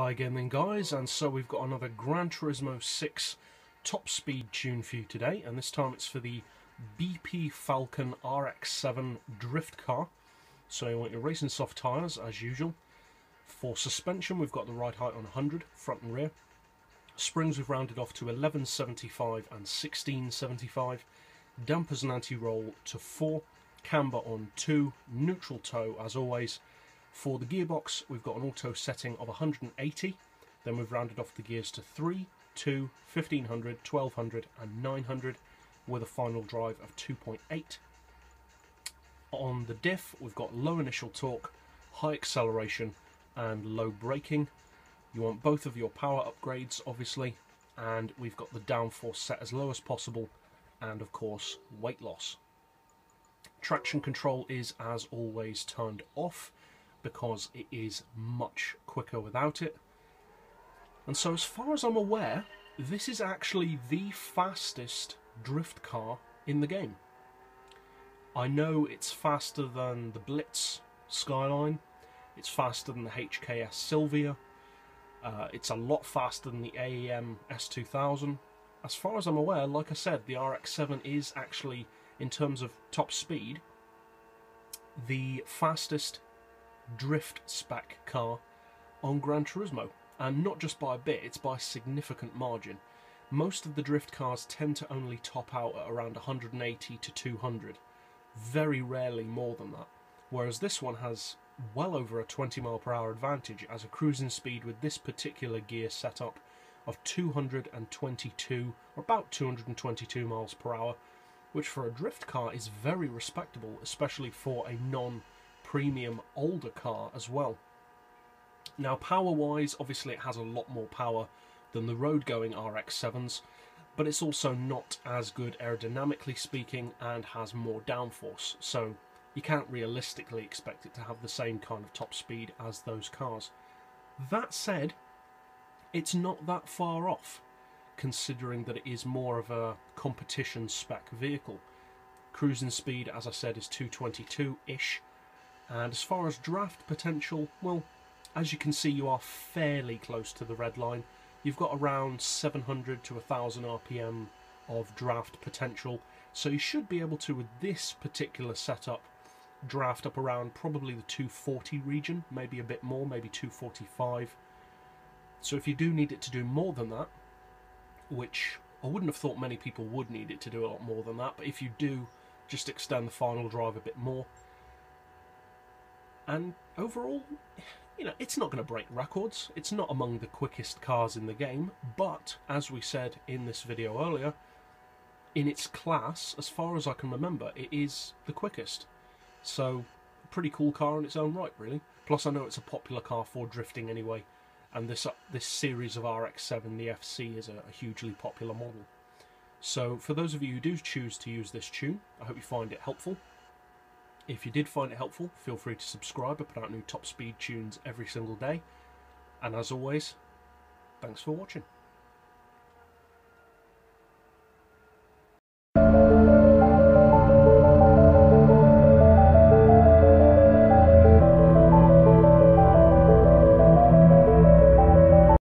Hi again then guys, and so we've got another GranTurismo 6 top speed tune for you today, and this time it's for the BP Falken RX-7 drift car. So you want your racing soft tyres as usual. For suspension we've got the ride height on 100, front and rear. Springs we've rounded off to 1175 and 1675. Dampers and anti-roll to 4. Camber on 2. Neutral toe as always. For the gearbox, we've got an auto setting of 180, then we've rounded off the gears to 3, 2, 1500, 1200 and 900 with a final drive of 2.8. On the diff, we've got low initial torque, high acceleration and low braking. You want both of your power upgrades, obviously, and we've got the downforce set as low as possible and, of course, weight loss. Traction control is, as always, turned off, because it is much quicker without it. And so as far as I'm aware, this is actually the fastest drift car in the game. I know it's faster than the Blitz Skyline, it's faster than the HKS Silvia, it's a lot faster than the AEM S2000. As far as I'm aware, like I said, the RX-7 is actually, in terms of top speed, the fastest drift spec car on GranTurismo, and not just by a bit, it's by a significant margin. Most of the drift cars tend to only top out at around 180 to 200, very rarely more than that, whereas this one has well over a 20 mph advantage as a cruising speed with this particular gear setup of 222, or about 222 miles per hour, which for a drift car is very respectable, especially for a non-premium older car as well. Now power-wise, obviously it has a lot more power than the road-going RX-7s, but it's also not as good aerodynamically speaking and has more downforce, so you can't realistically expect it to have the same kind of top speed as those cars. That said, it's not that far off, considering that it is more of a competition spec vehicle. Cruising speed, as I said, is 222-ish, and as far as draft potential, well, as you can see, you are fairly close to the red line. You've got around 700 to 1000 RPM of draft potential, so you should be able to, with this particular setup, draft up around probably the 240 region, maybe a bit more, maybe 245. So if you do need it to do more than that, which I wouldn't have thought many people would need it to do a lot more than that, but if you do, just extend the final drive a bit more. And overall, you know, it's not going to break records. It's not among the quickest cars in the game, but as we said in this video earlier, in its class, as far as I can remember, it is the quickest. So, pretty cool car in its own right, really. Plus, I know it's a popular car for drifting anyway, and this series of RX-7, the FC, is a hugely popular model. So, for those of you who do choose to use this tune, I hope you find it helpful. If you did find it helpful, feel free to subscribe. I put out new top speed tunes every single day. And as always, thanks for watching.